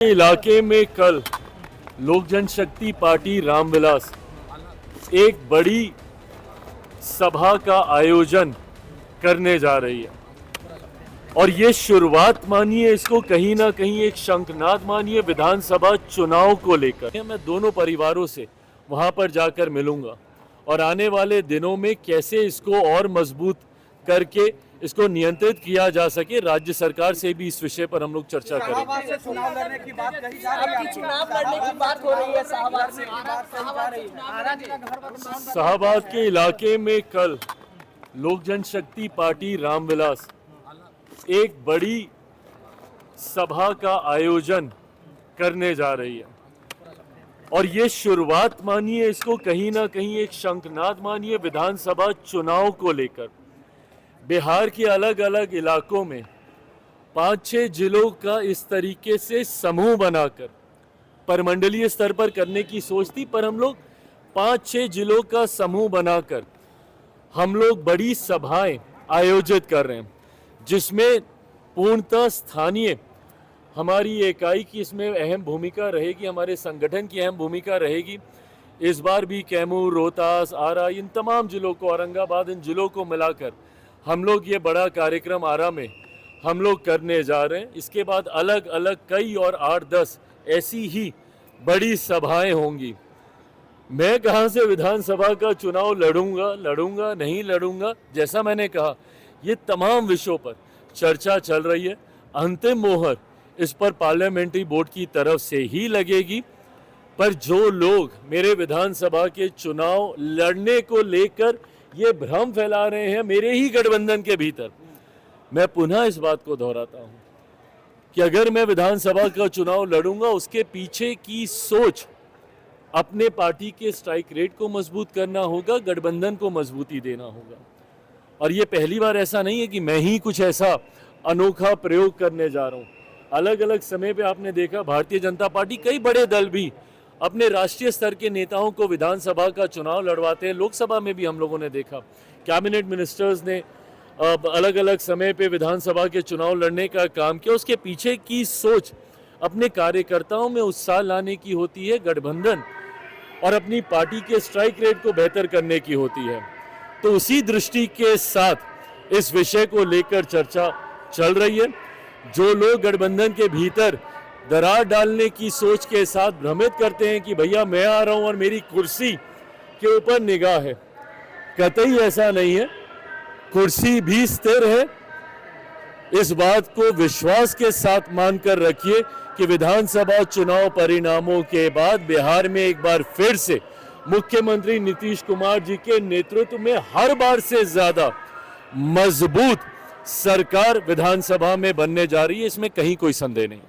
इलाके में कल लोक जनशक्ति पार्टी रामविलास एक बड़ी सभा का आयोजन करने जा रही है और ये शुरुआत मानिए, इसको कहीं ना कहीं एक शंखनाद मानिए विधानसभा चुनाव को लेकर। मैं दोनों परिवारों से वहां पर जाकर मिलूंगा और आने वाले दिनों में कैसे इसको और मजबूत करके इसको नियंत्रित किया जा सके, राज्य सरकार से भी इस विषय पर हम लोग चर्चा करेंगे। चुनाव लड़ने की बात कही जा रही है, चुनाव लड़ने की बात हो रही है, शाहबाद के इलाके में कल लोक जनशक्ति पार्टी रामविलास एक बड़ी सभा का आयोजन करने जा रही है और ये शुरुआत मानिए, इसको कहीं ना कहीं एक शंखनाद मानिए विधानसभा चुनाव को लेकर। बिहार के अलग अलग इलाकों में 5-6 जिलों का इस तरीके से समूह बनाकर परमंडलीय स्तर पर करने की सोच थी, पर हम लोग 5-6 जिलों का समूह बनाकर हम लोग बड़ी सभाएं आयोजित कर रहे हैं, जिसमें पूर्णतः स्थानीय हमारी इकाई की इसमें अहम भूमिका रहेगी, हमारे संगठन की अहम भूमिका रहेगी। इस बार भी कैमूर, रोहतास, आरा, इन तमाम जिलों को, औरंगाबाद, इन जिलों को मिलाकर हम लोग ये बड़ा कार्यक्रम आरा में हम लोग करने जा रहे हैं। इसके बाद अलग अलग कई और 8-10 ऐसी ही बड़ी सभाएं होंगी। मैं कहाँ से विधानसभा का चुनाव लड़ूंगा नहीं लड़ूंगा, जैसा मैंने कहा ये तमाम विषयों पर चर्चा चल रही है। अंतिम मोहर इस पर पार्लियामेंट्री बोर्ड की तरफ से ही लगेगी, पर जो लोग मेरे विधानसभा के चुनाव लड़ने को लेकर ये भ्रम फैला रहे हैं मेरे ही गठबंधन के भीतर, मैं पुनः इस बात को दोहराता हूं कि अगर मैं विधानसभा का चुनाव लड़ूंगा, उसके पीछे की सोच अपने पार्टी के स्ट्राइक रेट को मजबूत करना होगा, गठबंधन को मजबूती देना होगा। और ये पहली बार ऐसा नहीं है कि मैं ही कुछ ऐसा अनोखा प्रयोग करने जा रहा हूं। अलग अलग समय पे आपने देखा भारतीय जनता पार्टी, कई बड़े दल भी अपने राष्ट्रीय स्तर के नेताओं को विधानसभा का चुनाव लड़वाते हैं। लोकसभा में भी हम लोगों ने देखा कैबिनेट मिनिस्टर्स ने अलग अलग समय पे विधानसभा के चुनाव लड़ने का काम किया। उसके पीछे की सोच अपने कार्यकर्ताओं में उत्साह लाने की होती है, गठबंधन और अपनी पार्टी के स्ट्राइक रेट को बेहतर करने की होती है। तो उसी दृष्टि के साथ इस विषय को लेकर चर्चा चल रही है। जो लोग गठबंधन के भीतर दरार डालने की सोच के साथ भ्रमित करते हैं कि भैया मैं आ रहा हूं और मेरी कुर्सी के ऊपर निगाह है, कतई ऐसा नहीं है। कुर्सी भी स्थिर है। इस बात को विश्वास के साथ मानकर रखिए कि विधानसभा चुनाव परिणामों के बाद बिहार में एक बार फिर से मुख्यमंत्री नीतीश कुमार जी के नेतृत्व में हर बार से ज्यादा मजबूत सरकार विधानसभा में बनने जा रही है, इसमें कहीं कोई संदेह नहीं।